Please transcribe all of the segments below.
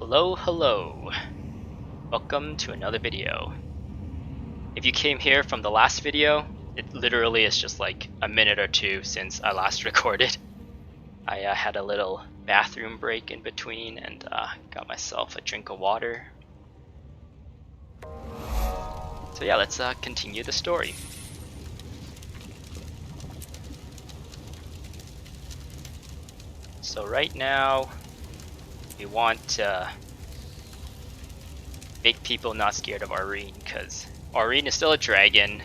Hello. Welcome to another video. If you came here from the last video, it literally is just like a minute or two since I last recorded. I had a little bathroom break in between and got myself a drink of water. So yeah, let's continue the story. So right now, we want to make people not scared of Aurene, because Aurene is still a dragon.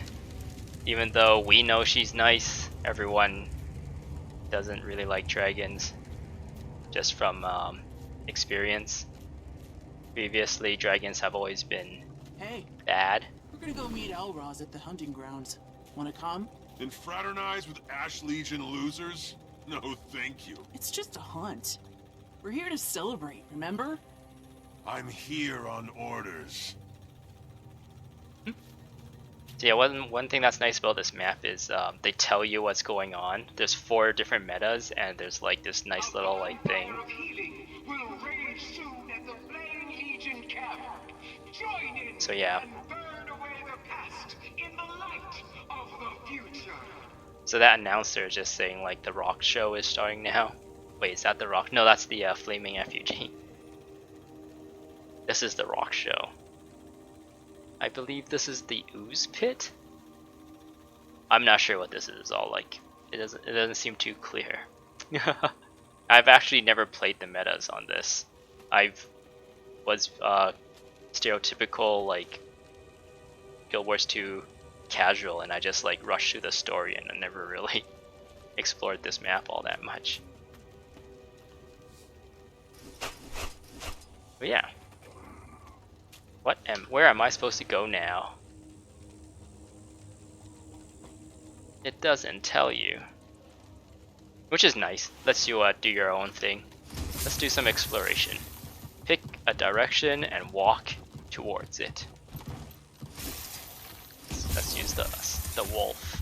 Even though we know she's nice, everyone doesn't really like dragons, just from experience. Previously, dragons have always been bad. We're gonna go meet Elroz at the hunting grounds. Wanna come? And fraternize with Ash Legion losers? No, thank you. It's just a hunt. We're here to celebrate, remember? I'm here on orders. So yeah, one thing that's nice about this map is they tell you what's going on. There's 4 different metas, and there's like this nice little like thing. So yeah. So that announcer is just saying like the rock show is starting now. Wait, is that the rock? No, that's the flaming effigy. This is the rock show. I believe this is the ooze pit. I'm not sure what this is all like. It doesn't seem too clear. I've actually never played the metas on this. Was stereotypical like Guild Wars 2 casual, and I just like rushed through the story and I never really explored this map all that much. But yeah. Where am I supposed to go now? It doesn't tell you. Which is nice. Lets you do your own thing. Let's do some exploration. Pick a direction and walk towards it. Let's use the wolf.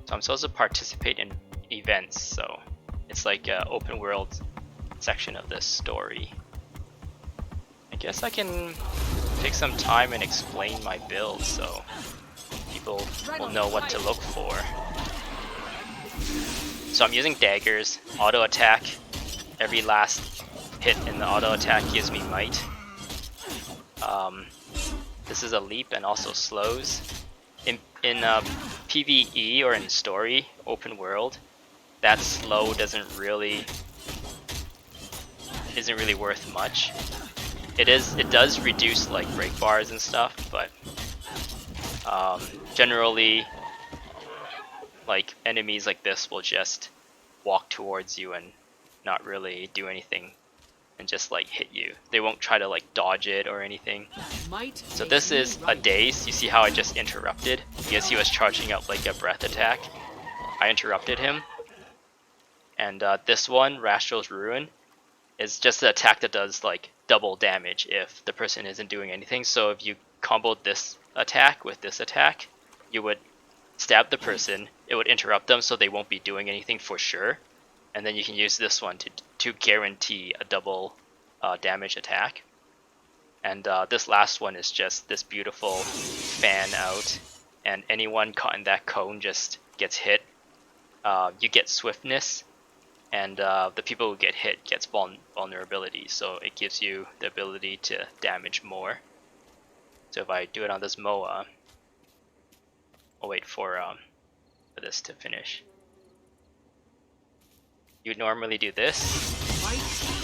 So I'm supposed to participate in events, so it's like an open world section of this story. I guess I can take some time and explain my build so people will know what to look for. So I'm using daggers, auto attack. Every last hit in the auto attack gives me might. This is a leap and also slows. In PvE or in story, open world, that slow isn't really worth much. It does reduce like break bars and stuff, but generally like enemies like this will just walk towards you and not really do anything and just like hit you. They won't try to like dodge it or anything. So this is a daze. You see how I just interrupted? Because he was charging up like a breath attack. I interrupted him. And this one, Rastral's Ruin, is just an attack that does like double damage if the person isn't doing anything. So if you comboed this attack with this attack, you would stab the person, it would interrupt them so they won't be doing anything for sure. And then you can use this one to guarantee a double damage attack. And this last one is just this beautiful fan out, and anyone caught in that cone just gets hit. You get swiftness, and the people who get hit gets vulnerability, so it gives you the ability to damage more. So if I do it on this Moa, I'll wait for this to finish. You normally do this,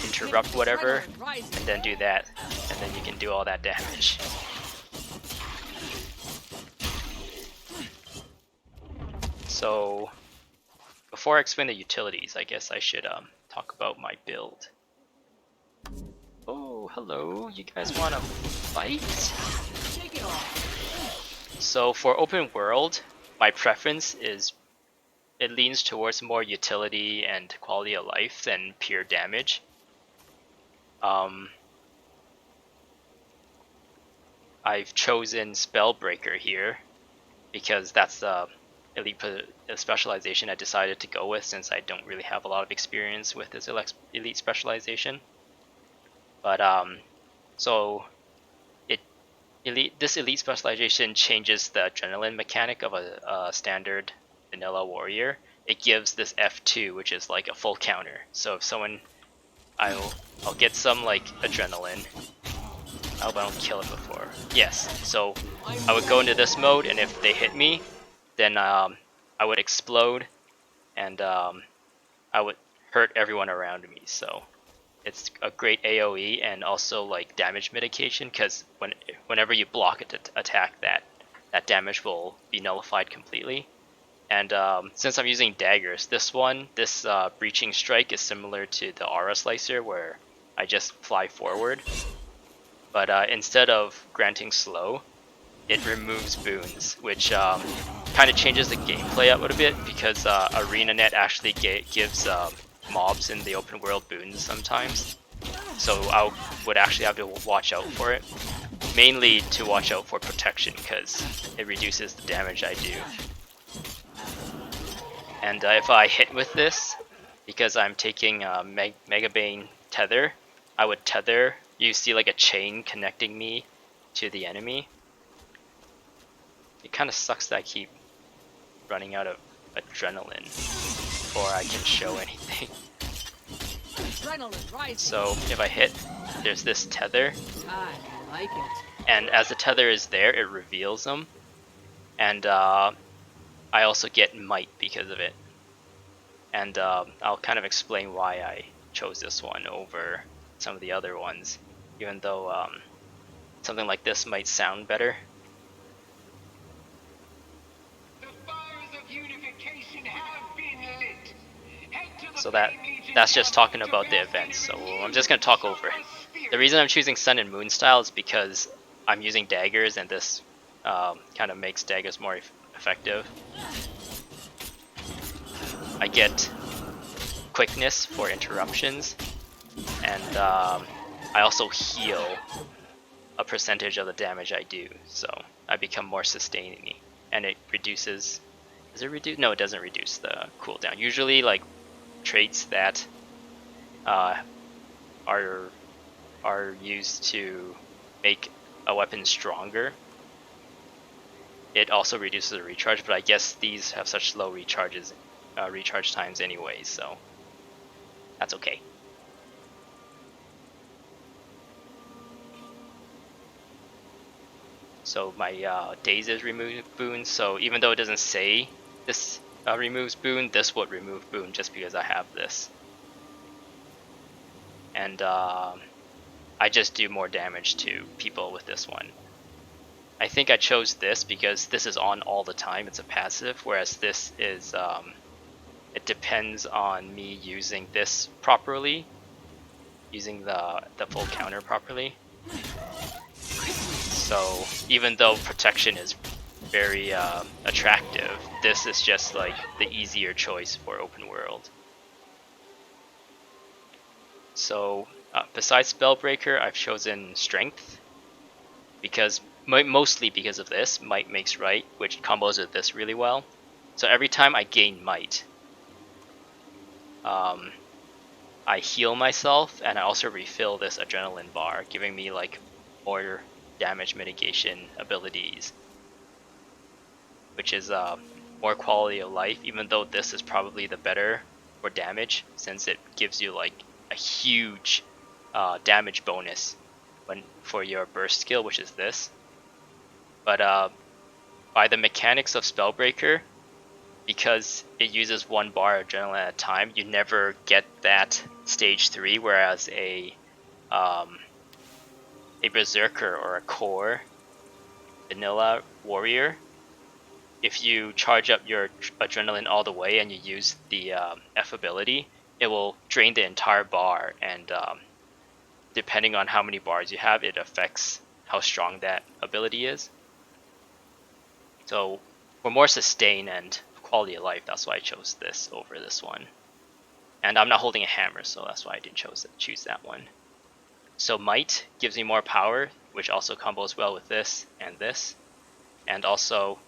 interrupt whatever, and then do that, and then you can do all that damage. So before I explain the utilities, I guess I should talk about my build. Oh, hello, you guys wanna fight? So for open world, my preference is it leans towards more utility and quality of life than pure damage. I've chosen Spellbreaker here because that's the elite specialization I decided to go with, since I don't really have a lot of experience with this elite specialization. But so this elite specialization changes the adrenaline mechanic of a standard vanilla warrior. It gives this F2, which is like a full counter. So if someone, I'll get some like adrenaline. I hope I don't kill it before. Yes. So I would go into this mode, and if they hit me, then I would explode, and I would hurt everyone around me. So it's a great AoE and also like damage mitigation, because whenever you block it to attack, that damage will be nullified completely. And since I'm using daggers, this breaching strike is similar to the aura slicer, where I just fly forward. But instead of granting slow, it removes boons, which kind of changes the gameplay a little bit, because ArenaNet actually gives mobs in the open world boons sometimes. So I would actually have to watch out for it. Mainly to watch out for protection, because it reduces the damage I do. And if I hit with this, because I'm taking Mega Bane tether, I would tether. You see like a chain connecting me to the enemy. It kind of sucks that I keep running out of adrenaline before I can show anything. So if I hit, there's this tether. I like it. And as the tether is there, it reveals them. And I also get might because of it. And I'll kind of explain why I chose this one over some of the other ones, even though something like this might sound better. So that's just talking about the events, so I'm just going to talk over it. The reason I'm choosing Sun and Moon style is because I'm using daggers, and this kind of makes daggers more effective. I get quickness for interruptions, and I also heal a percentage of the damage I do, so I become more sustaining, and it reduces. Does it reduce? No, it doesn't reduce the cooldown. Usually, like traits that are used to make a weapon stronger, it also reduces the recharge. But I guess these have such low recharge times anyway, so that's okay. So my Dazes remove boon, so even though it doesn't say this removes boon, this would remove boon just because I have this. And I just do more damage to people with this one. I think I chose this because this is on all the time, it's a passive, whereas this is, it depends on me using this properly, using the full counter properly. So even though protection is very attractive, this is just like the easier choice for open world. So besides Spellbreaker, I've chosen Strength, because mostly because of this. Might makes right, which combos with this really well. So every time I gain might, I heal myself, and I also refill this adrenaline bar, giving me like more damage mitigation abilities, which is more quality of life, even though this is probably the better for damage, since it gives you like a huge damage bonus for your burst skill, which is this. But by the mechanics of Spellbreaker, because it uses 1 bar of adrenaline at a time, you never get that stage 3, whereas a berserker or a core vanilla warrior, if you charge up your adrenaline all the way and you use the F ability, it will drain the entire bar, and depending on how many bars you have, it affects how strong that ability is. So for more sustain and quality of life, that's why I chose this over this one. And I'm not holding a hammer, so that's why I didn't choose that one. So Might gives me more power, which also combos well with this, and also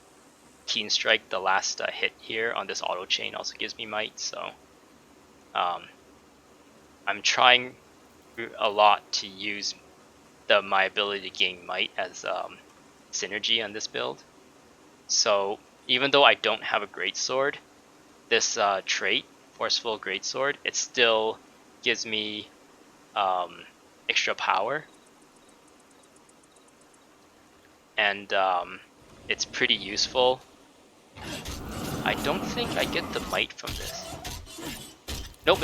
Keen Strike, the last hit here on this auto chain, also gives me might. So I'm trying a lot to use my ability to gain might as synergy on this build. So even though I don't have a greatsword, this trait, Forceful Greatsword, it still gives me extra power, and it's pretty useful. I don't think I get the might from this. Nope,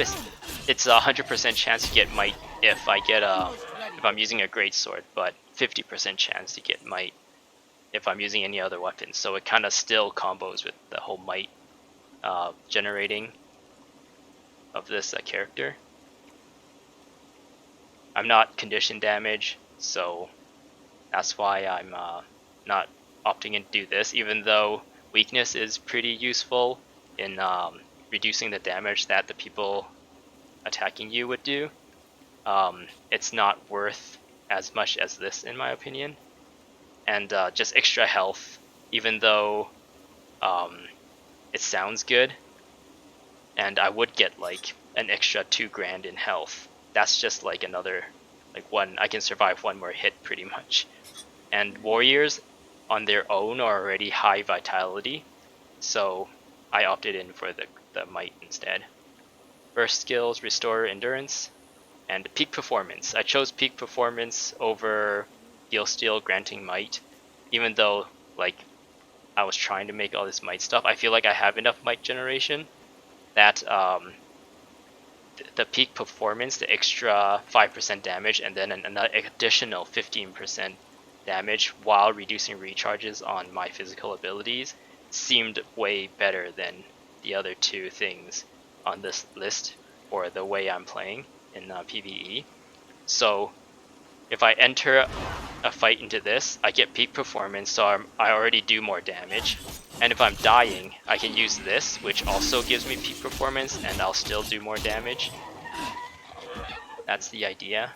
it's a 100% chance to get might if I get if I'm using a greatsword, but 50% chance to get might if I'm using any other weapon. So it kind of still combos with the whole might generating of this character. I'm not condition damage, so that's why I'm not opting in to do this, even though weakness is pretty useful in reducing the damage that the people attacking you would do. It's not worth as much as this, in my opinion. And just extra health, even though it sounds good, and I would get like an extra 2 grand in health. That's just like another, like I can survive one more hit pretty much. And warriors on their own are already high vitality, so I opted in for the might instead. Burst skills, restore endurance, and peak performance. I chose peak performance over heal steal granting might, even though like I was trying to make all this might stuff. I feel like I have enough might generation that the peak performance, the extra 5% damage, and then an additional 15% damage while reducing recharges on my physical abilities seemed way better than the other two things on this list for the way I'm playing in PvE. So if I enter a fight into this, I get peak performance, so I already do more damage. And if I'm dying, I can use this, which also gives me peak performance, and I'll still do more damage. That's the idea.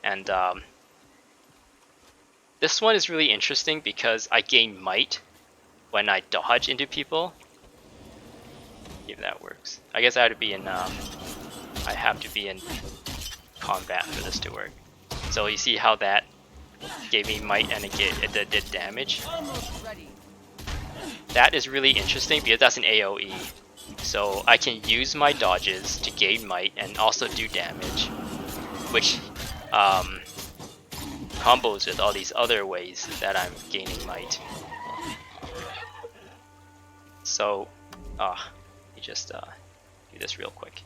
And this one is really interesting because I gain might when I dodge into people. If that works. I guess I have to be in combat for this to work. So you see how that gave me might and it did damage. That is really interesting because that's an AoE. So I can use my dodges to gain might and also do damage, which combos with all these other ways that I'm gaining might. So, let me just do this real quick.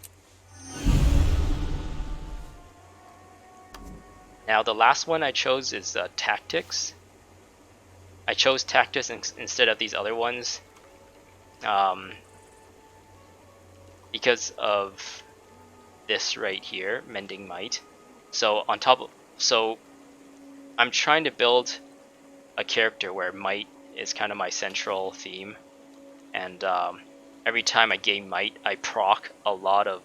Now the last one I chose is Tactics. I chose Tactics instead of these other ones because of this right here, Mending Might. So I'm trying to build a character where might is kind of my central theme, and every time I gain might, I proc a lot of,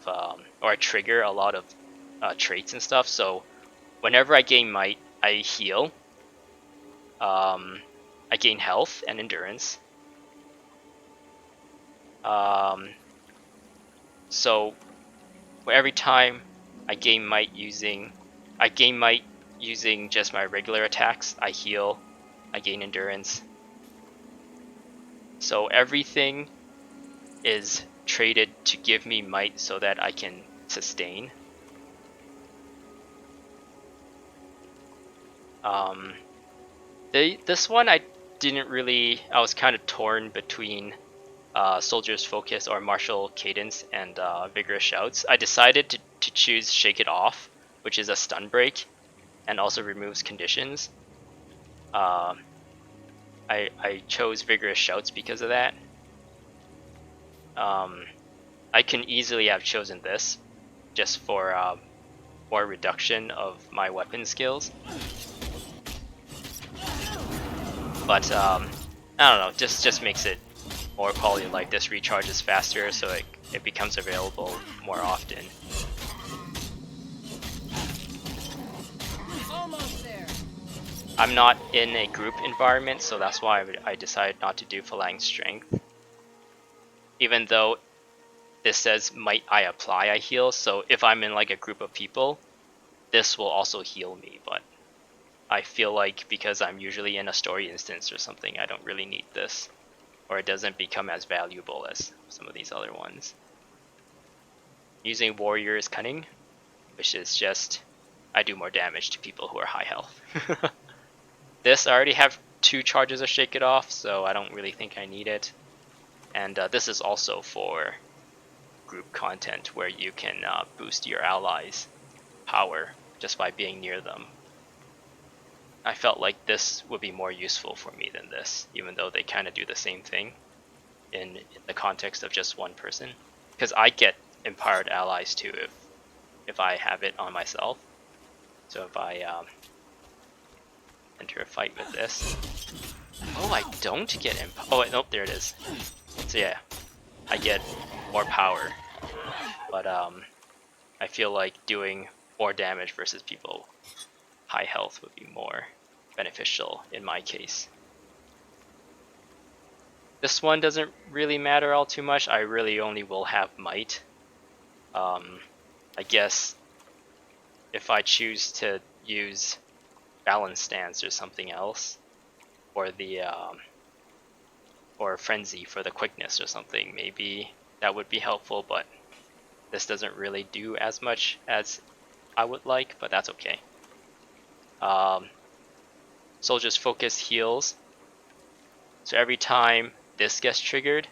or I trigger a lot of traits and stuff. So whenever I gain might, I heal. I gain health and endurance. So for every time I gain might using just my regular attacks, I heal, I gain endurance. So everything is traded to give me might so that I can sustain. This one I was kind of torn between Soldier's Focus or Martial Cadence and Vigorous Shouts. I decided to choose Shake It Off, which is a stun break and also removes conditions. I chose Vigorous Shouts because of that. I can easily have chosen this just for more reduction of my weapon skills. But I don't know, just makes it more quality of life. This recharges faster, so it becomes available more often. Almost there. I'm not in a group environment, so that's why I decided not to do Phalanx Strength. Even though this says might I apply, I heal, so if I'm in like a group of people, this will also heal me, but I feel like because I'm usually in a story instance or something, I don't really need this, or it doesn't become as valuable as some of these other ones. Using Warrior's Cunning, which is just, I do more damage to people who are high health. This, I already have 2 charges of Shake It Off, so I don't really think I need it. And this is also for group content where you can boost your allies' power just by being near them. I felt like this would be more useful for me than this, even though they kind of do the same thing in the context of just one person. Because I get empowered allies too if I have it on myself. So if I enter a fight with this. Oh, I don't get oh wait, nope, there it is. So yeah, I get more power, but I feel like doing more damage versus people high health would be more beneficial in my case. This one doesn't really matter all too much. I really only will have might. I guess if I choose to use balance stance or something else, or the or frenzy for the quickness or something, maybe that would be helpful, but this doesn't really do as much as I would like, but that's okay. Soldier's Focus heals, so every time this gets triggered,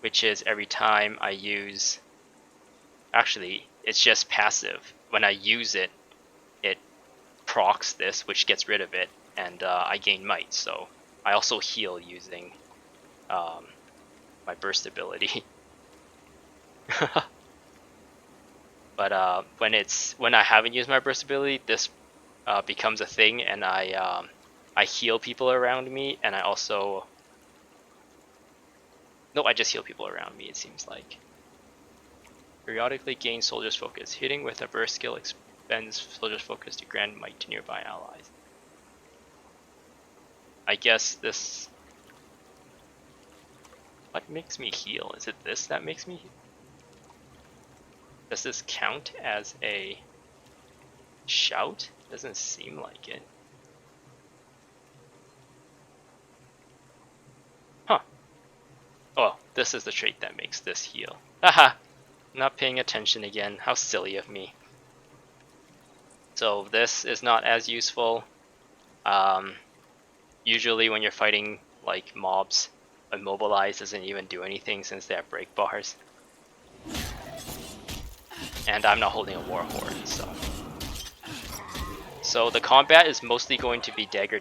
which is every time I use, actually it's just passive, when I use it, it procs this, which gets rid of it, and I gain might, so I also heal using my burst ability. But when I haven't used my burst ability, this becomes a thing, and I heal people around me, and I also I just heal people around me, it seems like. Periodically gain Soldier's Focus. Hitting with a burst skill expends Soldier's Focus to grant might to nearby allies. I guess this... What makes me heal? Is it this that makes me heal? Does this count as a shout? Doesn't seem like it. Huh. Oh, this is the trait that makes this heal. Haha! Not paying attention again. How silly of me. So this is not as useful. Usually when you're fighting like mobs, Immobilize doesn't even do anything since they have break bars. And I'm not holding a Warhorn, so the combat is mostly going to be dagger.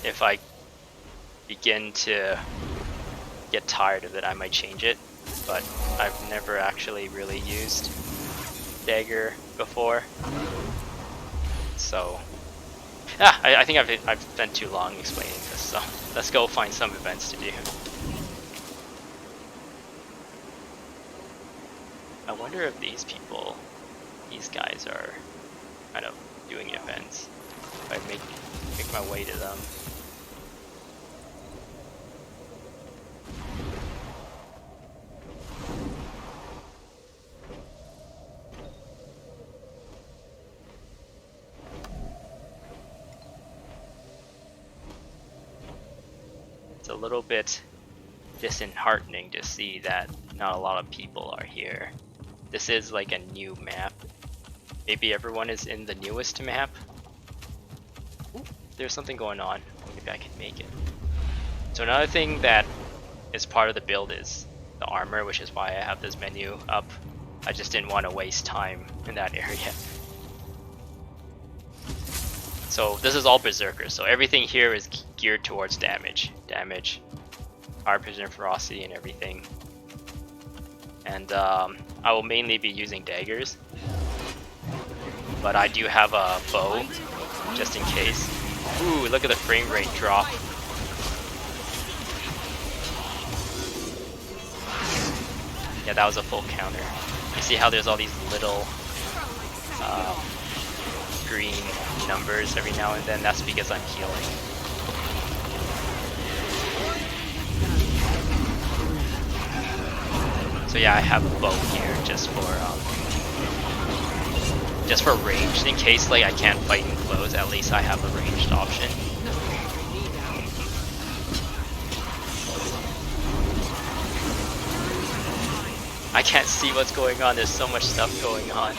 If I begin to get tired of it, I might change it, but I've never actually really used dagger before, so I think I've spent too long explaining this, so let's go find some events to do. I wonder if these guys are kind of doing events. If I make my way to them. It's a little bit disheartening to see that not a lot of people are here. This is like a new map. Maybe everyone is in the newest map. Ooh, there's something going on. Maybe I can make it. So another thing that is part of the build is the armor, which is why I have this menu up. I just didn't want to waste time in that area. So this is all Berserkers, so everything here is geared towards damage. Hard Precision, Ferocity, and everything. And I will mainly be using daggers. But I do have a bow, just in case. Ooh, look at the frame rate drop. Yeah, that was a full counter. You see how there's all these little green numbers every now and then. That's because I'm healing. So yeah, I have a bow here just for range. In case like I can't fight in close, at least I have a ranged option. I can't see what's going on. There's so much stuff going on.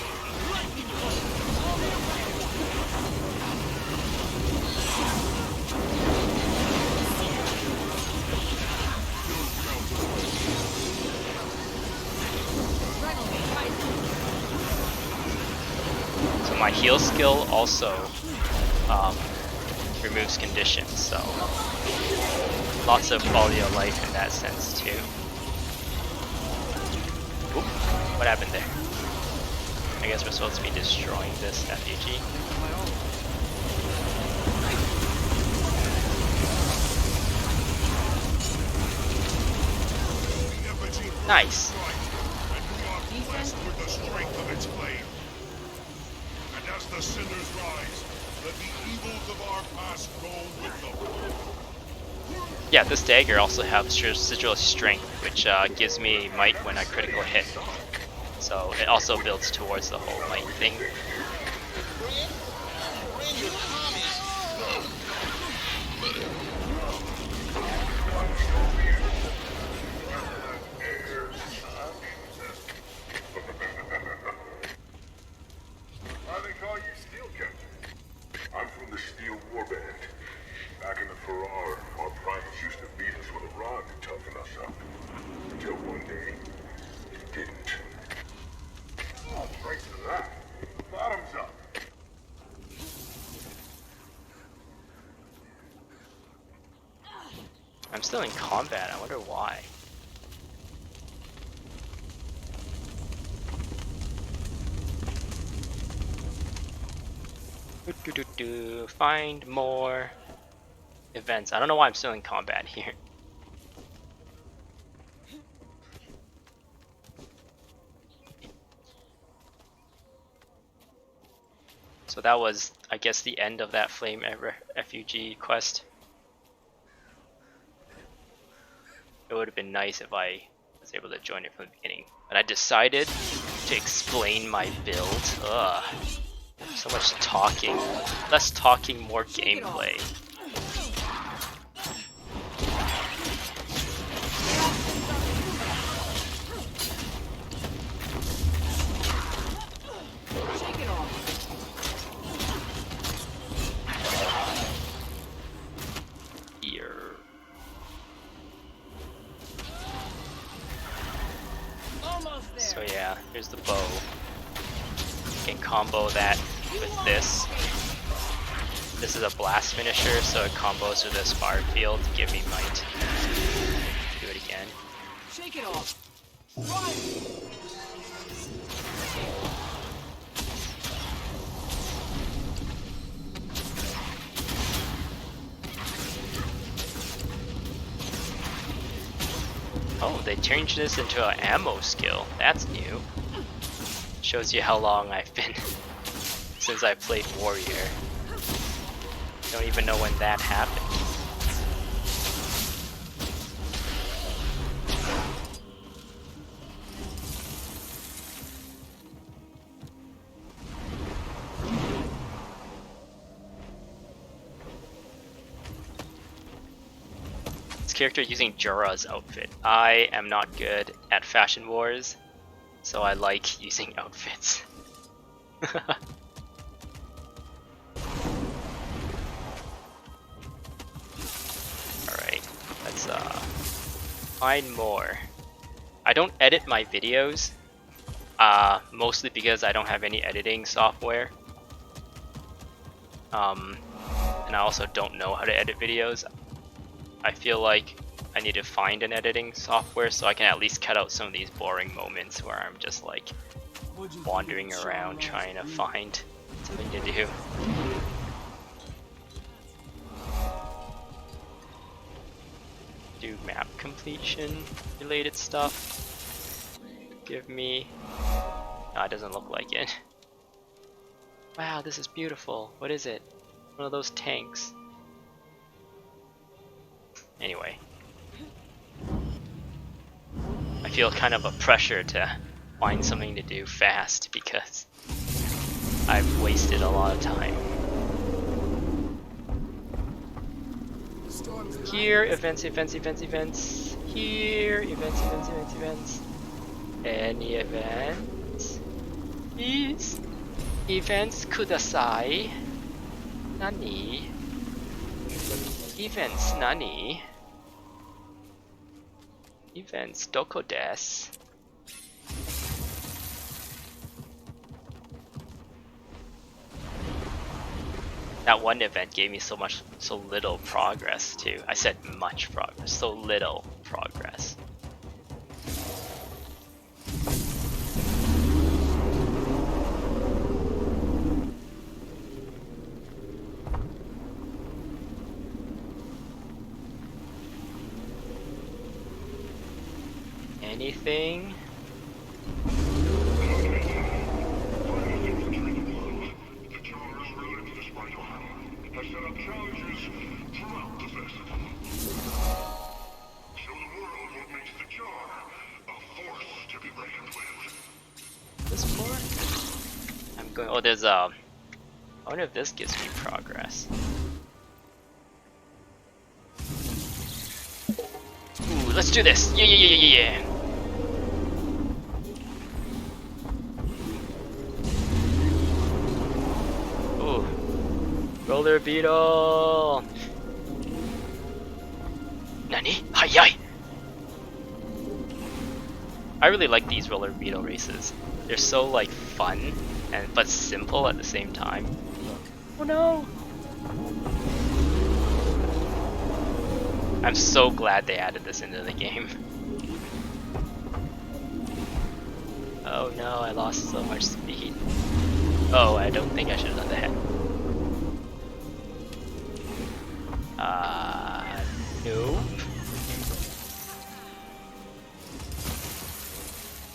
So my heal skill also removes conditions, so lots of quality of life in that sense too. Oop, what happened there? I guess we're supposed to be destroying this refugee. Nice. As the sinners rise, let the evils of our past go with them. Yeah, this dagger also has sigil strength, which gives me might when I critical hit. So it also builds towards the whole might thing. I'm still in combat, I wonder why. Find more events. I don't know why I'm still in combat here. So that was, I guess, the end of that flame refugee quest. It would have been nice if I was able to join it from the beginning. But I decided to explain my build. Ugh. So much talking. Less talking, more gameplay. So yeah, here's the bow. You can combo that with this. This is a blast finisher, so it combos with this fire field to give me might. Do it again. Shake it off. Oh, they changed this into an ammo skill. That's new. Shows you how long I've been since I played Warrior. Don't even know when that happened. Character using Jorah's outfit. I am not good at fashion wars, so I like using outfits. Alright, let's find more. I don't edit my videos, mostly because I don't have any editing software. And I also don't know how to edit videos. I feel like I need to find an editing software so I can at least cut out some of these boring moments where I'm just like wandering around trying to find something to do. Do map completion related stuff. Give me... No, it doesn't look like it. Wow, this is beautiful. What is it? One of those tanks. Anyway. I feel kind of a pressure to find something to do fast because I've wasted a lot of time. Here, events. Here, events. Any events? Please? Events kudasai. Nani? Events nani? Events doko desu? That one event gave me so little progress too. I said much progress, so little progress. Anything? Has set up challenges throughout the festival. Show the world what makes the Charr a force to be reckoned with. This part? I'm going. Oh, there's I wonder if this gives me progress. Ooh, let's do this! Yeah! Ooh, roller beetle. Nani? Hi! I really like these roller beetle races. They're so like fun but simple at the same time. Oh no! I'm so glad they added this into the game. Oh no, I lost so much speed. Oh, I don't think I should have done that. Nope.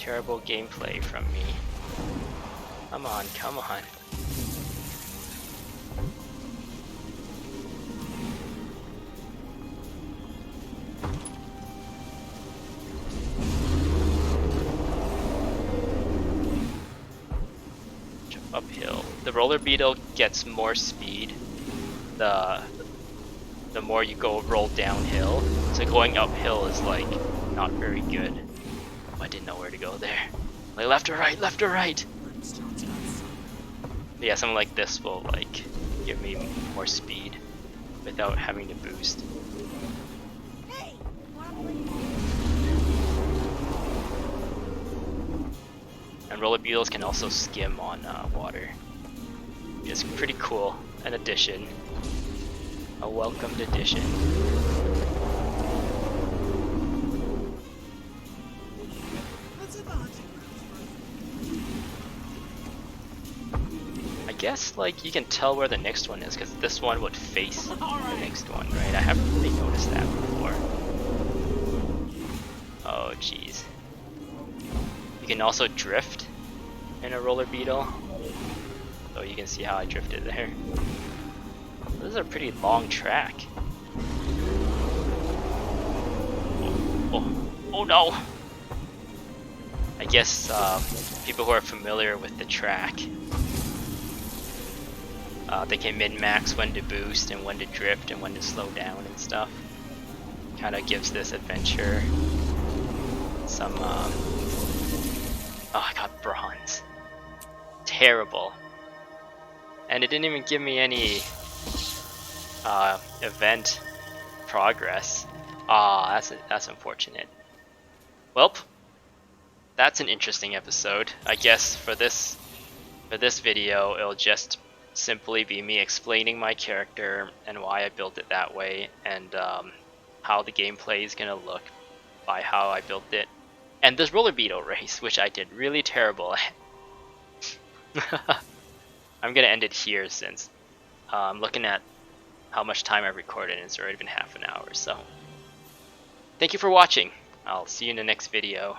Terrible gameplay from me. Come on. Jump uphill. The roller beetle gets more speed the more you roll downhill. So going uphill is like not very good. Oh, I didn't know where to go there. Like left or right. But yeah, something like this will like give me more speed without having to boost. And roller beetles can also skim on water. It's pretty cool. An addition. A welcomed addition. I guess like you can tell where the next one is because this one would face the next one, right? I haven't really noticed that before. Oh jeez. You can also drift in a roller beetle. So you can see how I drifted there. This is a pretty long track. Oh no! I guess people who are familiar with the track, they can min-max when to boost and when to drift and when to slow down and stuff. Kind of gives this adventure some. Oh, I got bronze. Terrible. And it didn't even give me any event progress. Ah, that's unfortunate. Welp, that's an interesting episode. I guess for this video, it'll just simply be me explaining my character and why I built it that way, and how the gameplay is gonna look by how I built it, and this roller beetle race, which I did really terrible at. I'm gonna end it here since I'm looking at how much time I've recorded and it's already been half an hour. So thank you for watching. I'll see you in the next video.